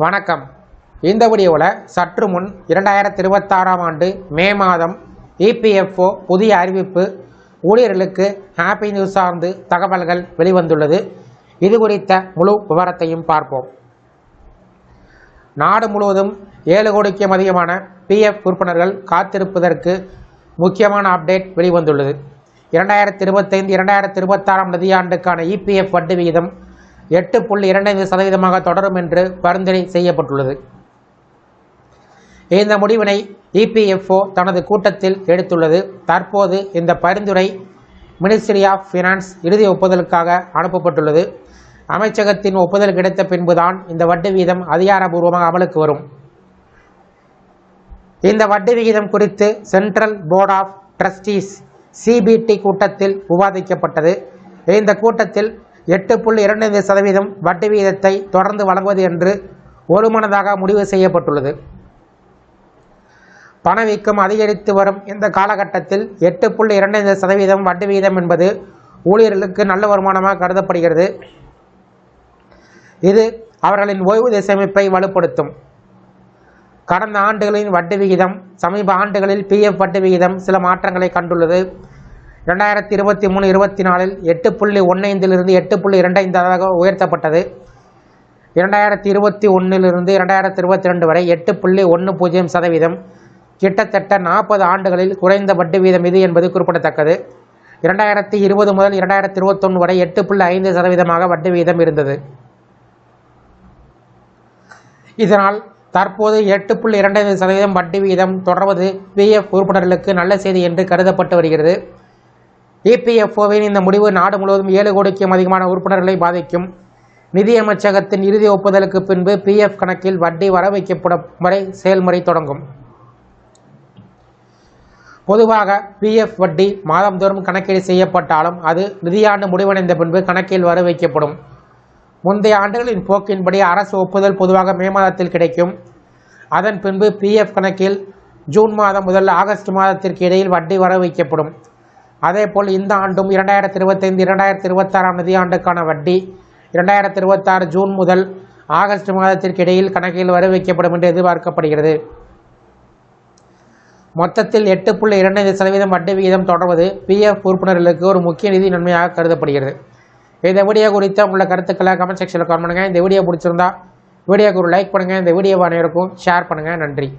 வணக்கம். இந்த வீடியோவில் சற்று முன் 2026ஆம் ஆண்டு மே மாதம் EPFO புதிய அறிவிப்பு, ஊழியர்களுக்கு ஹாப்பி நியூஸ் சார்ந்து தகவல்கள் வெளிவந்துள்ளது. இது குறித்த முழு விவரத்தையும் பார்ப்போம். நாடு முழுவதும் 7 கோடிக்கும் அதிகமான PF உறுப்பினர்கள் காத்திருப்பதற்கு முக்கியமான அப்டேட் வெளிவந்துள்ளது. 2025-2026ஆம் நிதியாண்டுக்கான EPF வட்டி விகிதம் 8.25% தொடரும் என்று பரிந்துரை செய்யப்பட்டுள்ளது. இந்த முடிவினை EPFO தனது கூட்டத்தில் எடுத்துள்ளது. தற்போது இந்த பரிந்துரை மினிஸ்ட்ரி ஆஃப் ஃபினான்ஸ் இறுதி ஒப்புதலுக்காக அனுப்பப்பட்டுள்ளது. அமைச்சகத்தின் ஒப்புதல் கிடைத்த பின்புதான் இந்த வட்டி விகிதம் அதிகாரப்பூர்வமாக அமலுக்கு வரும். இந்த வட்டி விகிதம் குறித்து Central Board of Trustees CBT கூட்டத்தில் விவாதிக்கப்பட்டது. இந்த கூட்டத்தில் 8.25% வட்டி விகிதத்தை தொடர்ந்து வழங்குவது என்று ஒருமனதாக முடிவு செய்யப்பட்டுள்ளது. பணவீக்கம் அதிகரித்து வரும் இந்த காலகட்டத்தில் 8.25% வட்டி விகிதம் என்பது ஊழியர்களுக்கு நல்ல வருமானமாக கருதப்படுகிறது. இது அவர்களின் ஓய்வூதிய சேமிப்பை வலுப்படுத்தும். கடந்த ஆண்டுகளின் வட்டி விகிதம், சமீப ஆண்டுகளில் PF வட்டி விகிதம் சில மாற்றங்களை கண்டுள்ளது. 2023-24 8.15 8.25 உயர்த்தப்பட்டது. 2021 2022 வரை 8.10%, கிட்டத்தட்ட 40 ஆண்டுகளில் குறைந்த வட்டி வீதம் இது என்பது குறிப்பிடத்தக்கது. 2020 முதல் 2021 வரை 8.5% வட்டி வீதம் இருந்தது. இதனால் தற்போது 8.25% வட்டி வீதம் தொடர்வது PF உறுப்பினர்களுக்கு நல்ல செய்தி என்று கருதப்பட்டு வருகிறது. EPFOவின் இந்த முடிவு நாடு முழுவதும் 7 கோடிக்கும் அதிகமான உறுப்பினர்களை பாதிக்கும். நிதியமைச்சகத்தின் இறுதி ஒப்புதலுக்கு பின்பு PF கணக்கில் வட்டி வர வைக்கப்படும் வரை செயல்முறை தொடங்கும். பொதுவாக PF வட்டி மாதந்தோறும் கணக்கீடு செய்யப்பட்டாலும் அது நிதியாண்டு முடிவடைந்த பின்பு கணக்கில் வர வைக்கப்படும். முந்தைய ஆண்டுகளின் போக்கின்படி அரசு ஒப்புதல் பொதுவாக மே மாதத்தில் கிடைக்கும். அதன் பின்பு PF கணக்கில் ஜூன் மாதம் முதல் ஆகஸ்ட் மாதத்திற்கு இடையில் வட்டி வர வைக்கப்படும். அதேபோல் இந்த ஆண்டும் 2025-2026ஆம் நிதியாண்டுக்கான வட்டி 2026 ஜூன் முதல் ஆகஸ்ட் மாதத்திற்கு இடையில் கணக்கில் வர வைக்கப்படும் என்று எதிர்பார்க்கப்படுகிறது. மொத்தத்தில் 8.25% வட்டி விகிதம் தொடர்வது PF உறுப்பினர்களுக்கு ஒரு முக்கிய நிதி நன்மையாக கருதப்படுகிறது. இந்த வீடியோ குறித்த உள்ள கருத்துக்களை கமெண்ட் செக்ஷனில் கமெண்ட் பண்ணுங்கள். இந்த வீடியோ பிடிச்சிருந்தா வீடியோக்கு ஒரு லைக் பண்ணுங்கள். இந்த வீடியோவை அனைவருக்கும் ஷேர் பண்ணுங்கள். நன்றி.